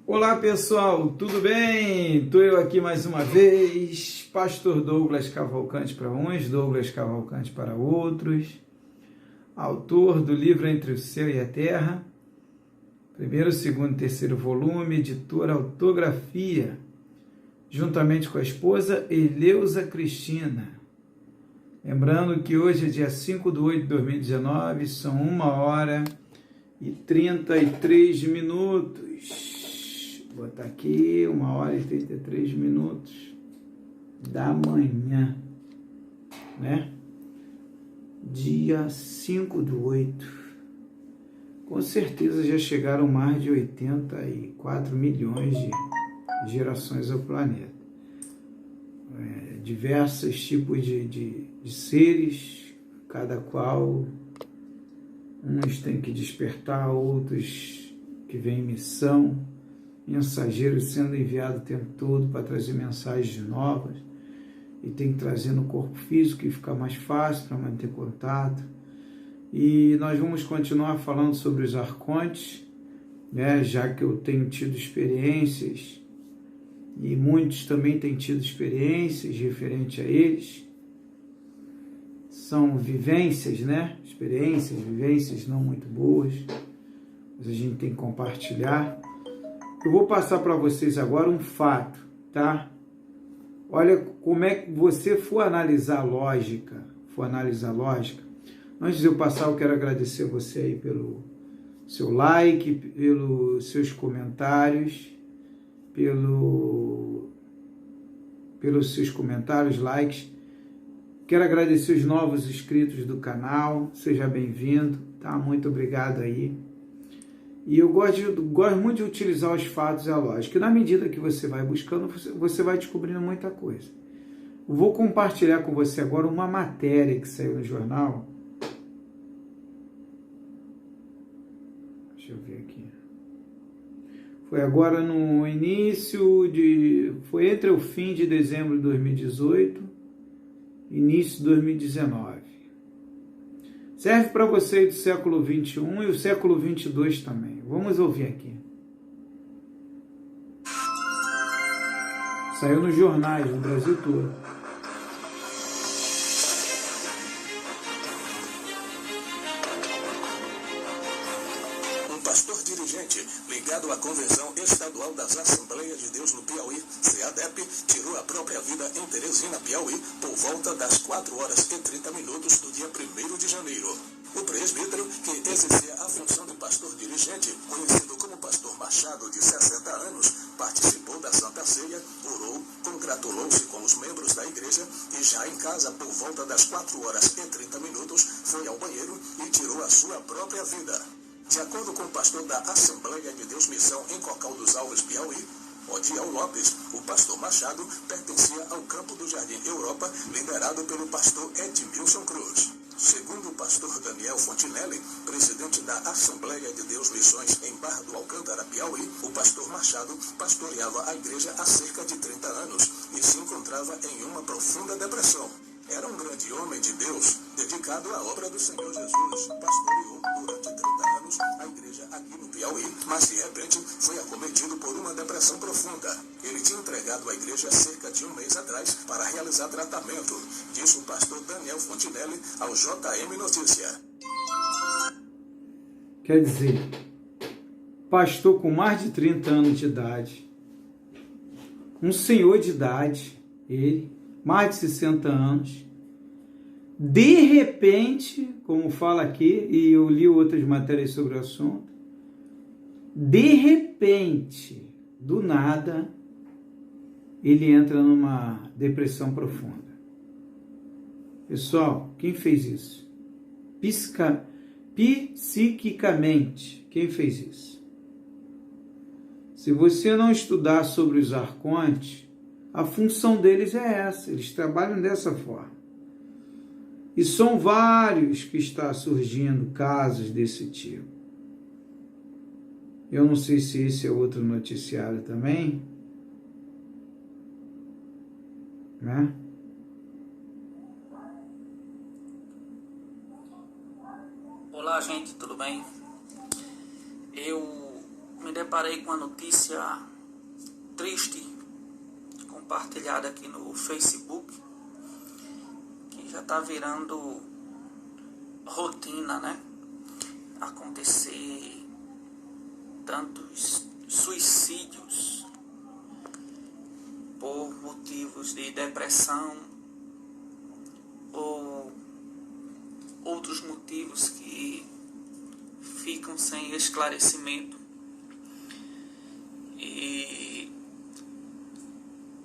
Olá pessoal, tudo bem? Estou eu aqui mais uma vez, Pastor Douglas Cavalcante para uns, Douglas Cavalcante para outros, autor do livro Entre o Céu e a Terra, primeiro, segundo e terceiro volume, editora Autografia, juntamente com a esposa Eleusa Cristina. Lembrando que hoje é dia 5/8/2019, são 1h33. Vou botar aqui 1h33 da manhã, né? Dia 5/8. Com certeza já chegaram mais de 84 milhões de gerações ao planeta. Diversos tipos de seres, cada qual, uns têm que despertar, outros que vêm em missão, mensageiros sendo enviados o tempo todo para trazer mensagens novas, e tem que trazer no corpo físico que fica mais fácil para manter contato. E nós vamos continuar falando sobre os arcontes, né, já que eu tenho tido experiências, e muitos também têm tido experiências referente a eles. São vivências, né? Vivências não muito boas, mas a gente tem que compartilhar. Eu vou passar para vocês agora um fato, tá? Olha como é que você for analisar a lógica. Antes de eu passar, eu quero agradecer você aí pelo seu like, pelos seus comentários, pelos seus comentários, likes. Quero agradecer os novos inscritos do canal. Seja bem-vindo, tá? Muito obrigado aí. E eu gosto muito de utilizar os fatos e a lógica. E na medida que você vai buscando, você vai descobrindo muita coisa. Eu vou compartilhar com você agora uma matéria que saiu no jornal. Deixa eu ver aqui. Foi agora no foi entre o fim de dezembro de 2018 e início de 2019. Serve para você do século XXI e o século XXII também. Vamos ouvir aqui. Saiu nos jornais do Brasil todo. Um pastor dirigente ligado à Convenção Estadual das Assembleias de Deus no Piauí, CEADEP, tirou a própria vida em Teresina, Piauí, por volta das 4h30 do dia 1º de janeiro. O presbítero, que exercia a função de pastor dirigente, conhecido como pastor Machado, de 60 anos, participou da Santa Ceia, orou, congratulou-se com os membros da igreja e já em casa, por volta das 4h30, foi ao banheiro e tirou a sua própria vida. De acordo com o pastor da Assembleia de Deus Missão em Cocal dos Alves, Piauí, Odiel Lopes, o pastor Machado pertencia ao campo do Jardim Europa, liderado pelo pastor Edmilson Cruz. Segundo o pastor Daniel Fontinelli, presidente da Assembleia de Deus Missões em Barra do Alcântara, Piauí, o pastor Machado pastoreava a igreja há cerca de 30 anos e se encontrava em uma profunda depressão. Era um grande homem de Deus, dedicado à obra do Senhor Jesus. Pastoreou durante 30 anos a igreja aqui no Piauí, mas de repente foi acometido por uma depressão profunda. Ele tinha entregado a igreja cerca de um mês atrás para realizar tratamento, disse o pastor Daniel Fontinelli ao JM Notícia. Quer dizer, pastor com mais de 30 anos de idade, um senhor de idade, ele, mais de 60 anos, de repente, como fala aqui, e eu li outras matérias sobre o assunto, de repente, do nada, ele entra numa depressão profunda. Pessoal, quem fez isso? Psiquicamente, quem fez isso? Se você não estudar sobre os arcontes, a função deles é essa, eles trabalham dessa forma. E são vários que estão surgindo casos desse tipo. Eu não sei se esse é outro noticiário também, né? Olá, gente, tudo bem? Eu me deparei com uma notícia triste, compartilhada aqui no Facebook, que já está virando rotina, né? Acontecer tantos suicídios por motivos de depressão ou outros motivos que ficam sem esclarecimento. E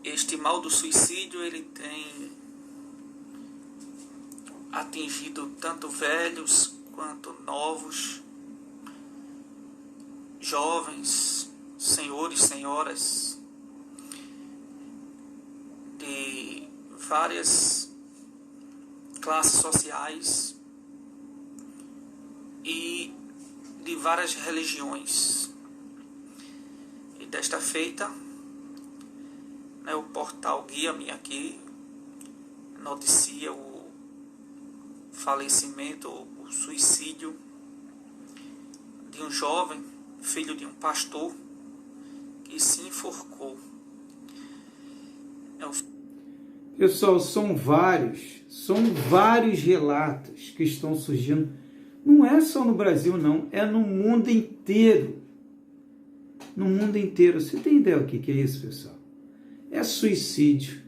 este mal do suicídio, ele tem atingido tanto velhos quanto novos, jovens, senhores, senhoras, de várias classes sociais e de várias religiões. E desta feita, né, o portal Guia-me aqui noticia o falecimento, o suicídio de um jovem, filho de um pastor, que se enforcou. Pessoal, são vários relatos que estão surgindo. Não é só no Brasil, não. É no mundo inteiro. No mundo inteiro. Você tem ideia do que é isso, pessoal? É suicídio.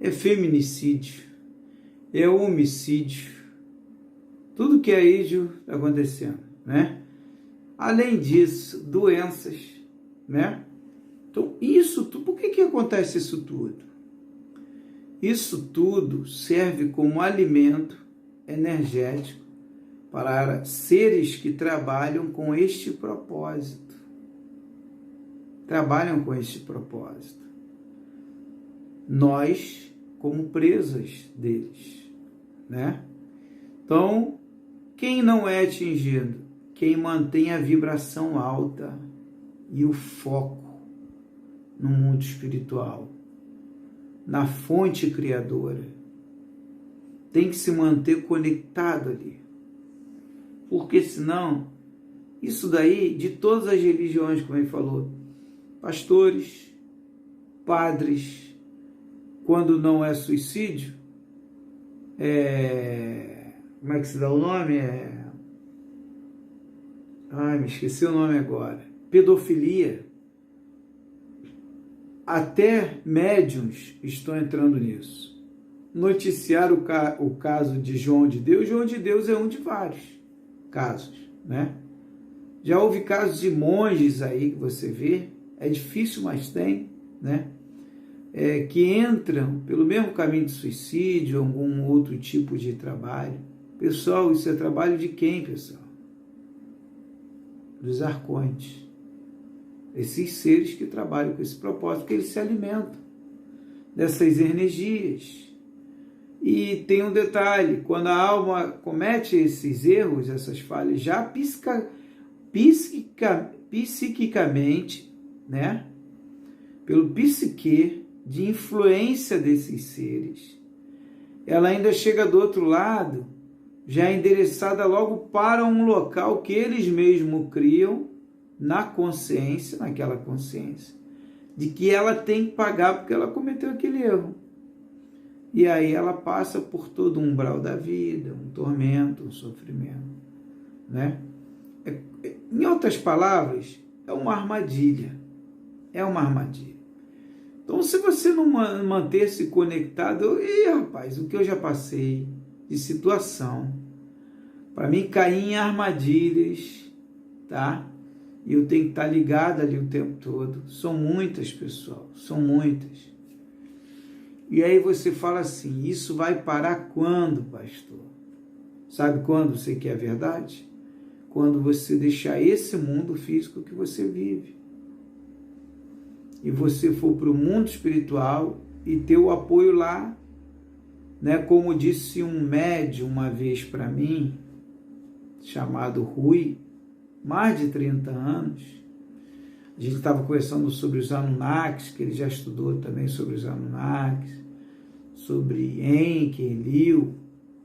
É feminicídio. É homicídio. Tudo que é isso está acontecendo, né? Além disso, doenças, né? Então, isso tudo, por que acontece isso tudo? Isso tudo serve como alimento energético para seres que trabalham com este propósito. Trabalham com este propósito. Nós, como presas deles, né? Então, quem não é atingido? Quem mantém a vibração alta e o foco no mundo espiritual, na fonte criadora, tem que se manter conectado ali. Porque senão, isso daí, de todas as religiões, como ele falou, pastores, padres, quando não é suicídio, como é que se dá o nome? Me esqueci o nome agora. Pedofilia. Até médiuns estão entrando nisso. Noticiar o caso de João de Deus. João de Deus é um de vários casos, né? Já houve casos de monges aí que você vê, é difícil, mas tem, né? Que entram pelo mesmo caminho de suicídio, algum outro tipo de trabalho. Pessoal, isso é trabalho de quem, pessoal? Dos arcontes. Esses seres que trabalham com esse propósito, que eles se alimentam dessas energias. E tem um detalhe, quando a alma comete esses erros, essas falhas, já psiquicamente, né, pelo psique, de influência desses seres, ela ainda chega do outro lado, já endereçada logo para um local que eles mesmos criam, na consciência, naquela consciência, de que ela tem que pagar porque ela cometeu aquele erro. E aí ela passa por todo um umbral da vida, um tormento, um sofrimento, né? Em outras palavras, é uma armadilha. É uma armadilha. Então, se você não manter-se conectado, rapaz, o que eu já passei de situação, para mim cair em armadilhas, tá? E eu tenho que estar ligado ali o tempo todo. São muitas, pessoal, são muitas. E aí você fala assim, isso vai parar quando, pastor? Sabe quando você quer a verdade? Quando você deixar esse mundo físico que você vive. E você for para o mundo espiritual e ter o apoio lá, né? Como disse um médium uma vez para mim, chamado Rui, mais de 30 anos, a gente estava conversando sobre os Anunnakis, que ele já estudou também sobre os Anunnakis, sobre Enki, Enlil,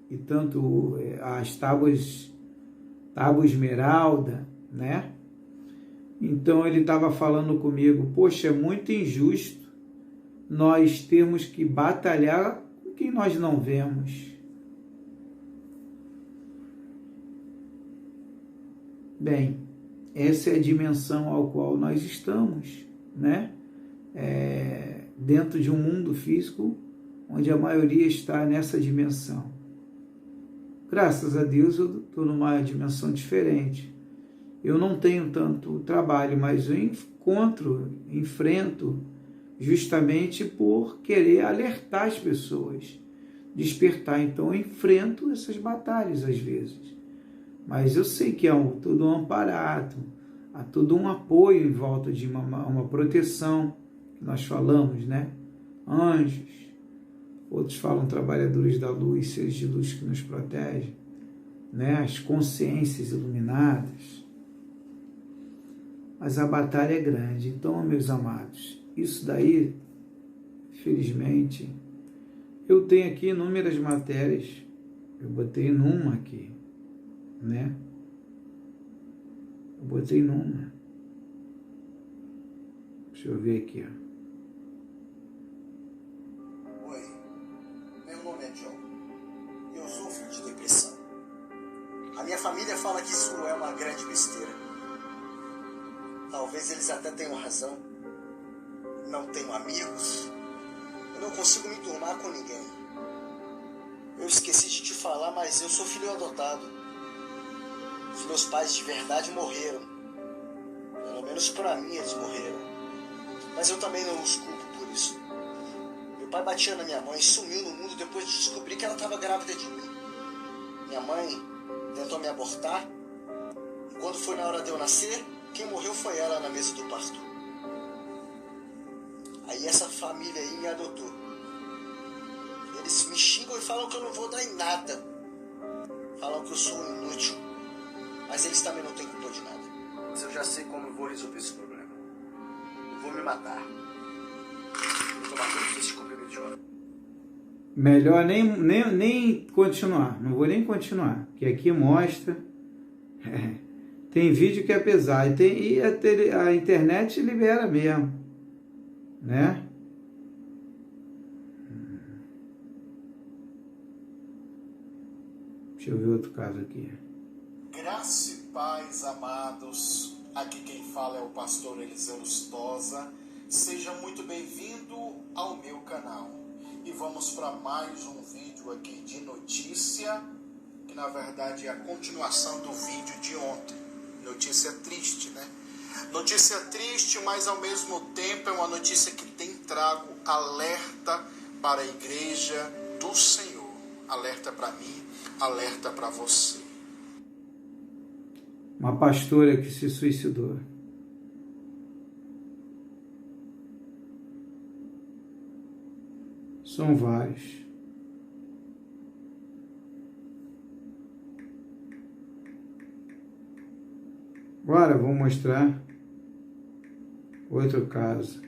e tanto as tábuas esmeralda, né? Então ele estava falando comigo, poxa, é muito injusto nós termos que batalhar com quem nós não vemos. Bem, essa é a dimensão ao qual nós estamos, né? Dentro de um mundo físico onde a maioria está nessa dimensão. Graças a Deus eu estou numa dimensão diferente. Eu não tenho tanto trabalho, mas eu enfrento justamente por querer alertar as pessoas, despertar. Então eu enfrento essas batalhas às vezes. Mas eu sei que há todo um aparato, há todo um apoio em volta de uma proteção, que nós falamos, né? Anjos, outros falam trabalhadores da luz, seres de luz que nos protegem, né? As consciências iluminadas. Mas a batalha é grande. Então, meus amados, isso daí, felizmente, eu tenho aqui inúmeras matérias, eu botei numa aqui, né? Eu botei numa. Deixa eu ver aqui, ó. Oi, meu nome é John. Eu sofro de depressão. A minha família fala que isso é uma grande besteira. Talvez eles até tenham razão. Não tenho amigos. Eu não consigo me turmar com ninguém. Eu esqueci de te falar, mas eu sou filho adotado. Os meus pais de verdade morreram. Pelo menos pra mim eles morreram. Mas eu também não os culpo por isso. Meu pai batia na minha mãe e sumiu no mundo depois de descobrir que ela estava grávida de mim. Minha mãe tentou me abortar. E quando foi na hora de eu nascer, quem morreu foi ela na mesa do parto. Aí essa família aí me adotou. Eles me xingam e falam que eu não vou dar em nada. Falam que eu sou um inútil. Mas eles também não têm culpa de nada. Mas eu já sei como eu vou resolver esse problema. Eu vou me matar. Vou tomar todos esses comprimidos de hora. Melhor nem continuar. Não vou nem continuar. Que aqui mostra. Tem vídeo que é pesado. E a internet libera mesmo. Né? Deixa eu ver outro caso aqui. Graça e paz, amados. Aqui quem fala é o pastor Eliseu Lustosa. Seja muito bem-vindo ao meu canal. E vamos para mais um vídeo aqui de notícia, que na verdade é a continuação do vídeo de ontem. Notícia triste, né? Notícia triste, mas ao mesmo tempo é uma notícia que tem trago alerta para a igreja do Senhor. Alerta para mim, alerta para você. Uma pastora que se suicidou. São vários. Agora vou mostrar outro caso.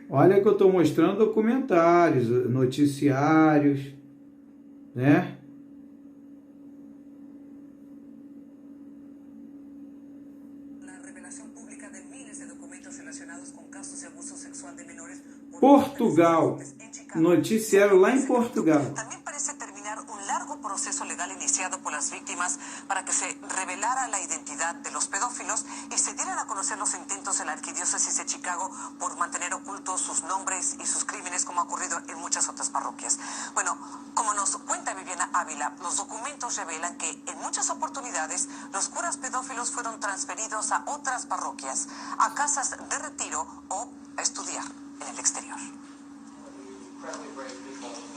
Olha que eu estou mostrando documentários, noticiários, né? Portugal, noticiário lá em Portugal. También parece terminar un largo proceso legal iniciado por las víctimas para que se revelara la identidad de los pedófilos y se dieran a conocer los intentos de la Arquidiócesis de Chicago por mantener ocultos sus nombres y sus crímenes, como ha ocurrido en muchas otras parroquias. Bueno, como nos cuenta Viviana Ávila, los documentos revelan que en muchas oportunidades los curas pedófilos fueron transferidos a otras parroquias, a casas de retiro o a estudiar en el exterior.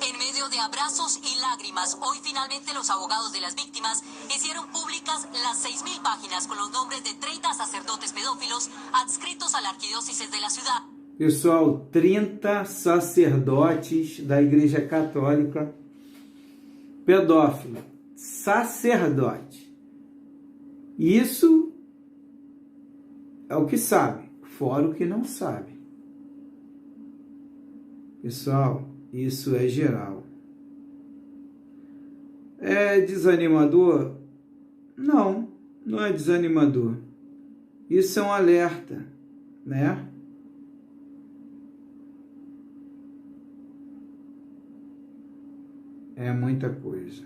En medio de abrazos y lágrimas, hoy finalmente los abogados de las víctimas hicieron públicas las 6.000 páginas con los nombres de 30 sacerdotes pedófilos adscritos a la arquidiócesis de la ciudad. Pessoal, 30 sacerdotes da Igreja Católica pedófilo. Sacerdote. Isso é o que sabe, fora o que não sabe. Pessoal, isso é geral. É desanimador? Não, não é desanimador. Isso é um alerta, né? É muita coisa.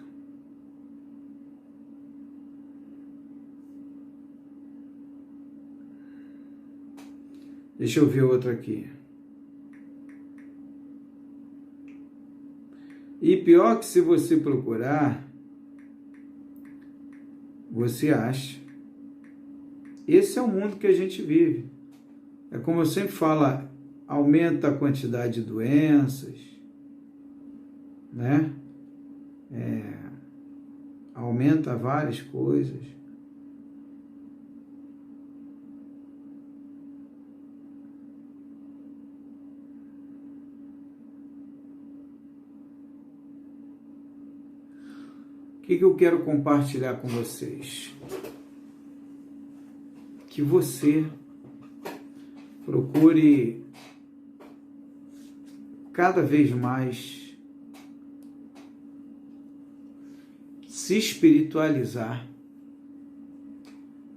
Deixa eu ver outro aqui. E pior que se você procurar, você acha. Esse é o mundo que a gente vive. É como eu sempre falo, aumenta a quantidade de doenças, né? Aumenta várias coisas. O que eu quero compartilhar com vocês? Que você procure cada vez mais se espiritualizar,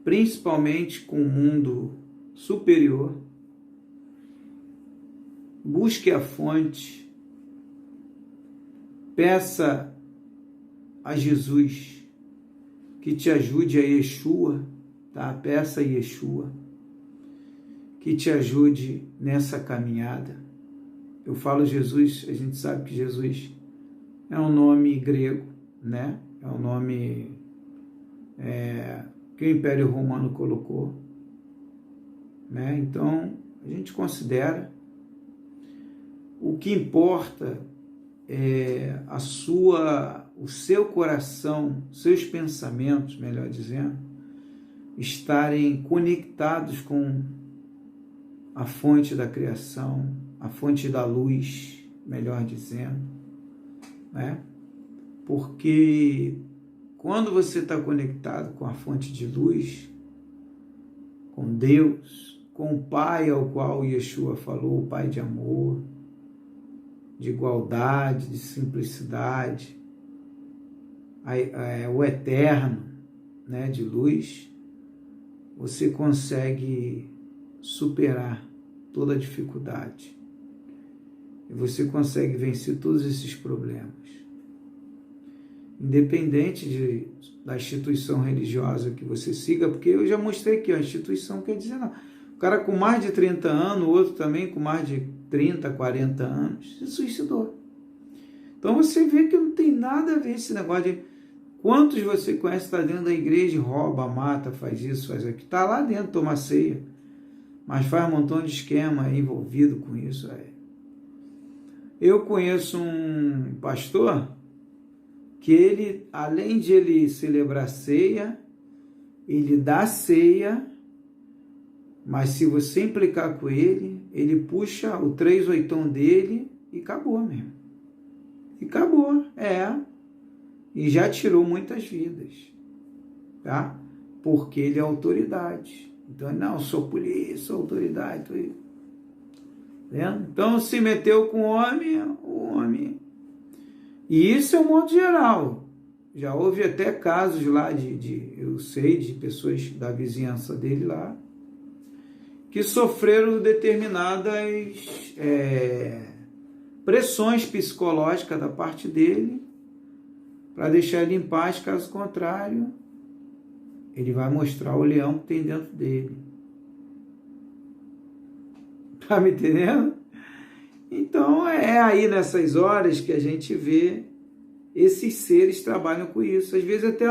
principalmente com o mundo superior. Busque a fonte, peça a Jesus que te ajude, a Yeshua, tá? Peça a Yeshua que te ajude nessa caminhada. Eu falo Jesus, a gente sabe que Jesus é um nome grego, né? É um nome que o Império Romano colocou, né? Então, a gente considera. O que importa é o seu coração, seus pensamentos, melhor dizendo, estarem conectados com a fonte da criação, a fonte da luz, melhor dizendo, né? Porque quando você está conectado com a fonte de luz, com Deus, com o Pai ao qual Yeshua falou, o Pai de amor, de igualdade, de simplicidade, o eterno, né, de luz, você consegue superar toda a dificuldade. E você consegue vencer todos esses problemas. Independente da instituição religiosa que você siga, porque eu já mostrei aqui, a instituição quer dizer não. O cara com mais de 30 anos, o outro também com mais de 30, 40 anos, se suicidou. Então você vê que não tem nada a ver esse negócio de quantos você conhece, está dentro da igreja, rouba, mata, faz isso, faz aquilo. Está lá dentro, toma ceia, mas faz um montão de esquema envolvido com isso. Eu conheço um pastor que ele, além de ele celebrar ceia, ele dá ceia, mas se você implicar com ele, ele puxa o 3/8 dele e acabou mesmo. E acabou, E já tirou muitas vidas, tá? Porque ele é autoridade. Então, não, sou polícia, sou autoridade. Tô aí. Vendo? Então, se meteu com o homem. E isso é o modo geral. Já houve até casos lá eu sei, de pessoas da vizinhança dele lá, que sofreram determinadas pressões psicológicas da parte dele, para deixar ele em paz, caso contrário, ele vai mostrar o leão que tem dentro dele. Tá me entendendo? Então, é aí nessas horas que a gente vê esses seres trabalham com isso. Às vezes até,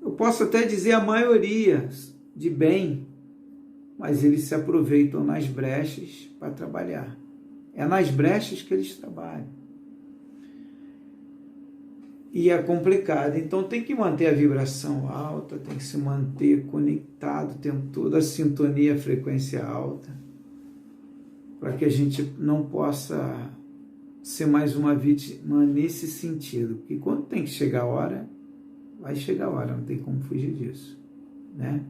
eu posso até dizer a maioria de bem, mas eles se aproveitam nas brechas para trabalhar. É nas brechas que eles trabalham. E é complicado. Então tem que manter a vibração alta, tem que se manter conectado o tempo todo, a sintonia, a frequência alta, para que a gente não possa ser mais uma vítima nesse sentido. Porque quando tem que chegar a hora, vai chegar a hora, não tem como fugir disso, né?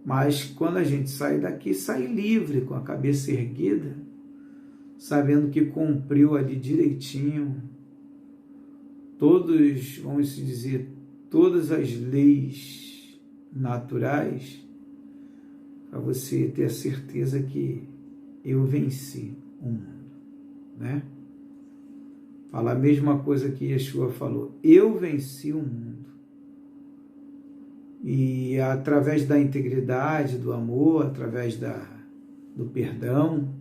Mas quando a gente sai daqui, sai livre, com a cabeça erguida, sabendo que cumpriu ali direitinho todos, vamos dizer, todas as leis naturais, para você ter a certeza que eu venci o mundo, né? Fala a mesma coisa que Yeshua falou, eu venci o mundo. E através da integridade, do amor, através do perdão,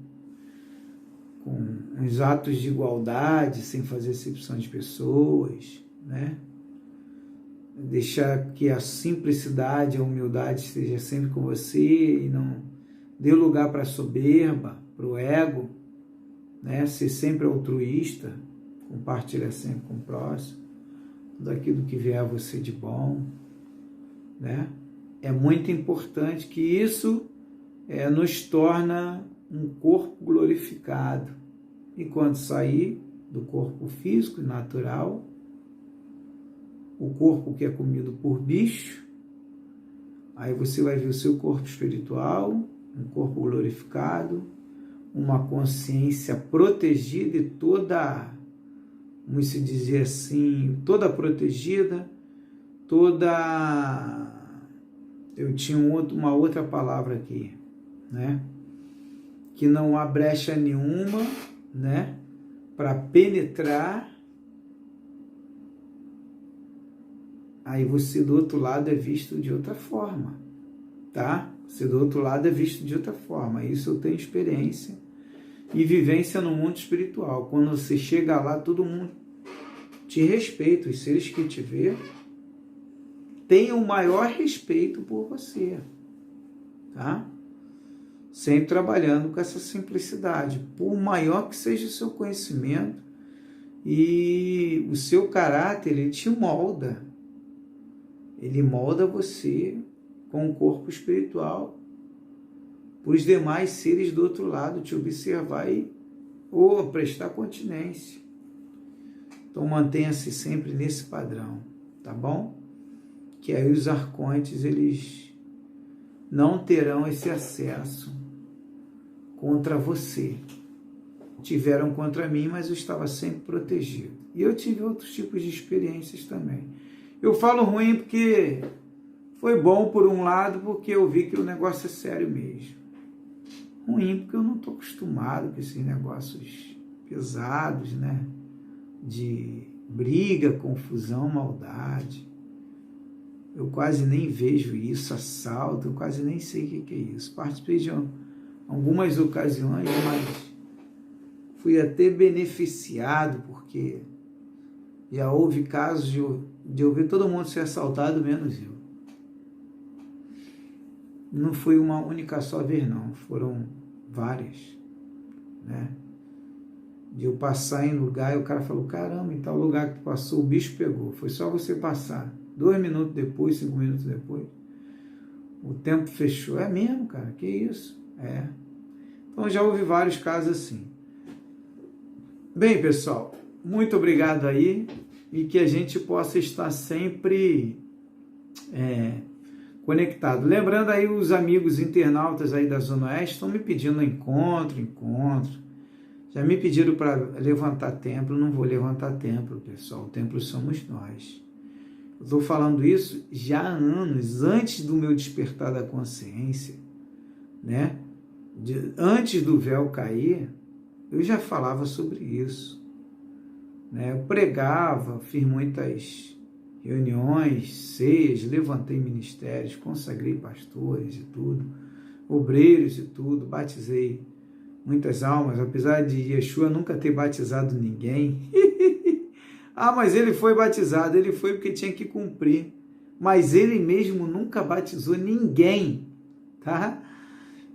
com uns atos de igualdade, sem fazer acepção de pessoas, né? Deixar que a simplicidade, a humildade esteja sempre com você e não dê lugar para a soberba, para o ego, né? Ser sempre altruísta, compartilhar sempre com o próximo, tudo aquilo que vier a você de bom, né? É muito importante que isso nos torna um corpo glorificado. E quando sair do corpo físico e natural, o corpo que é comido por bicho, aí você vai ver o seu corpo espiritual, um corpo glorificado, uma consciência protegida e toda, vamos se dizer assim, toda protegida, toda... Eu tinha uma outra palavra aqui, né? Que não há brecha nenhuma, né? Para penetrar. Aí você do outro lado é visto de outra forma, tá? Você do outro lado é visto de outra forma. Isso eu tenho experiência e vivência no mundo espiritual. Quando você chega lá, todo mundo te respeita. Os seres que te vê têm o maior respeito por você, tá? Sempre trabalhando com essa simplicidade. Por maior que seja o seu conhecimento e o seu caráter, ele te molda. Ele molda você com o corpo espiritual, para os demais seres do outro lado te observar ou prestar continência. Então mantenha-se sempre nesse padrão, tá bom? Que aí os arcontes, eles não terão esse acesso contra você. Tiveram contra mim, mas eu estava sempre protegido. E eu tive outros tipos de experiências também. Eu falo ruim porque foi bom por um lado, porque eu vi que o negócio é sério mesmo. Ruim porque eu não estou acostumado com esses negócios pesados, né? De briga, confusão, maldade. Eu quase nem vejo isso, assalto, eu quase nem sei o que é isso. Participei de algumas ocasiões, mas fui até beneficiado, porque já houve casos de eu ver todo mundo ser assaltado, menos eu. Não foi uma única só vez, não. Foram várias, né? De eu passar em lugar e o cara falou, caramba, em tal lugar que tu passou, o bicho pegou. Foi só você passar. 2 minutos depois, 5 minutos depois, o tempo fechou. É mesmo, cara? Que isso? É. Então já houve vários casos assim. Bem, pessoal, muito obrigado aí e que a gente possa estar sempre conectado. Lembrando aí, os amigos internautas aí da Zona Oeste estão me pedindo encontro. Já me pediram para levantar templo. Não vou levantar templo, pessoal. O templo somos nós. Eu estou falando isso já há anos, antes do meu despertar da consciência, né? Antes do véu cair, eu já falava sobre isso, né? Eu pregava, fiz muitas reuniões, ceias, levantei ministérios, consagrei pastores e tudo, obreiros e tudo, batizei muitas almas, apesar de Yeshua nunca ter batizado ninguém. Ah, mas ele foi batizado, ele foi porque tinha que cumprir, mas ele mesmo nunca batizou ninguém, tá?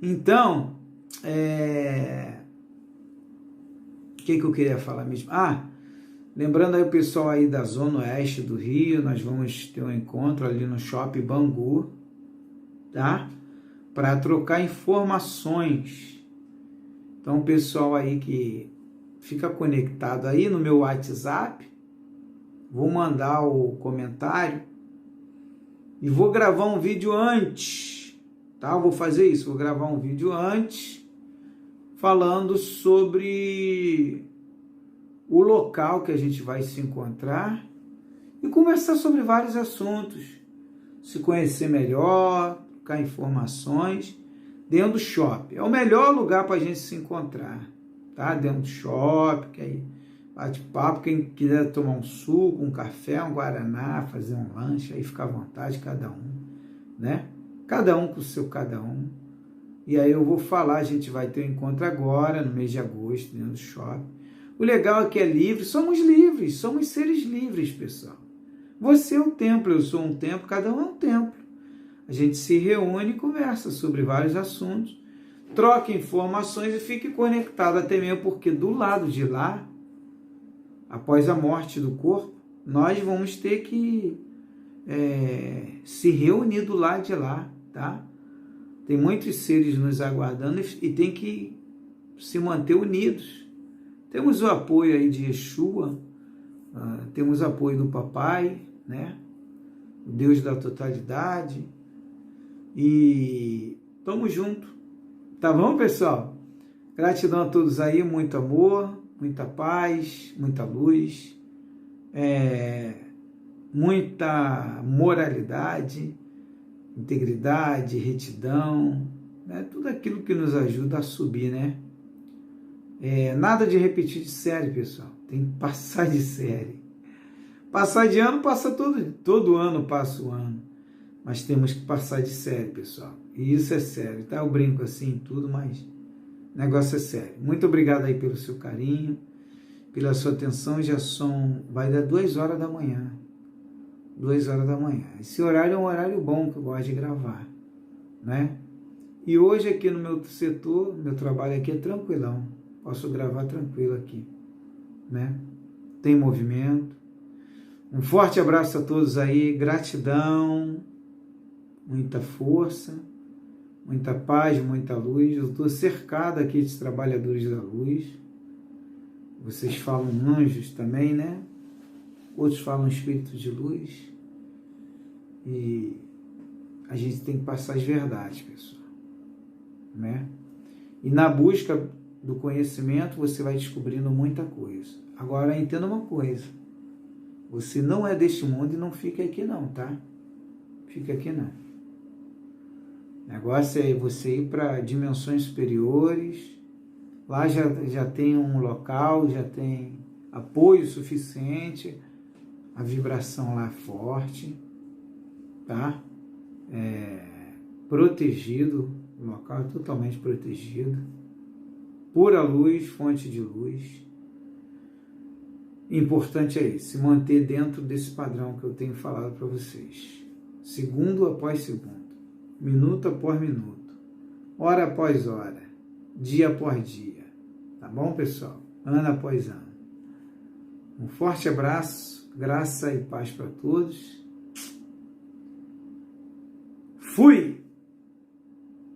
Então, o que eu queria falar mesmo? Lembrando aí o pessoal aí da Zona Oeste do Rio, nós vamos ter um encontro ali no Shopping Bangu, tá? Para trocar informações. Então, o pessoal aí que fica conectado aí no meu WhatsApp, vou mandar o comentário e vou gravar um vídeo antes, tá? Eu vou fazer isso, vou gravar um vídeo antes falando sobre o local que a gente vai se encontrar e conversar sobre vários assuntos, se conhecer melhor, trocar informações dentro do shopping. É o melhor lugar para a gente se encontrar, tá? Dentro do shopping, que aí bate papo, quem quiser tomar um suco, um café, um guaraná, fazer um lanche, aí fica à vontade, cada um, né? Cada um com o seu cada um. E aí eu vou falar, a gente vai ter um encontro agora, no mês de agosto, dentro do shopping. O legal é que é livre, somos seres livres, pessoal. Você é um templo, eu sou um templo, cada um é um templo. A gente se reúne e conversa sobre vários assuntos, troca informações e fique conectado, até mesmo porque do lado de lá, após a morte do corpo, nós vamos ter que se reunir do lado de lá, tá? Tem muitos seres nos aguardando e tem que se manter unidos. Temos o apoio aí de Yeshua, temos o apoio do Papai, né? O Deus da totalidade. E estamos juntos. Tá bom, pessoal? Gratidão a todos aí, muito amor, muita paz, muita luz, muita moralidade, integridade, retidão, né? Tudo aquilo que nos ajuda a subir, né? Nada de repetir de série, pessoal. Tem que passar de série. Passar de ano, passa todo ano passa o ano. Mas temos que passar de série, pessoal. E isso é sério, tá? Eu brinco assim tudo, mas o negócio é sério. Muito obrigado aí pelo seu carinho, pela sua atenção. Já vai dar 2 horas da manhã. 2 horas da manhã. Esse horário é um horário bom que eu gosto de gravar, né? E hoje aqui no meu setor, meu trabalho aqui é tranquilão. Posso gravar tranquilo aqui, né? Tem movimento. Um forte abraço a todos aí, gratidão, muita força, muita paz, muita luz. Eu estou cercado aqui de trabalhadores da luz. Vocês falam anjos também, né? Outros falam espíritos de luz. E a gente tem que passar as verdades, pessoal, né? E na busca do conhecimento você vai descobrindo muita coisa. Agora entenda uma coisa: você não é deste mundo e não fica aqui não, tá? Fica aqui não. O negócio é você ir para dimensões superiores. Lá já tem um local, já tem apoio suficiente, a vibração lá é forte, tá? Protegido, o local é totalmente protegido, pura luz, fonte de luz. Importante é isso, se manter dentro desse padrão que eu tenho falado para vocês, segundo após segundo, minuto após minuto, hora após hora, dia após dia, tá bom, pessoal? Ano após ano. Um forte abraço, graça e paz para todos. Fui!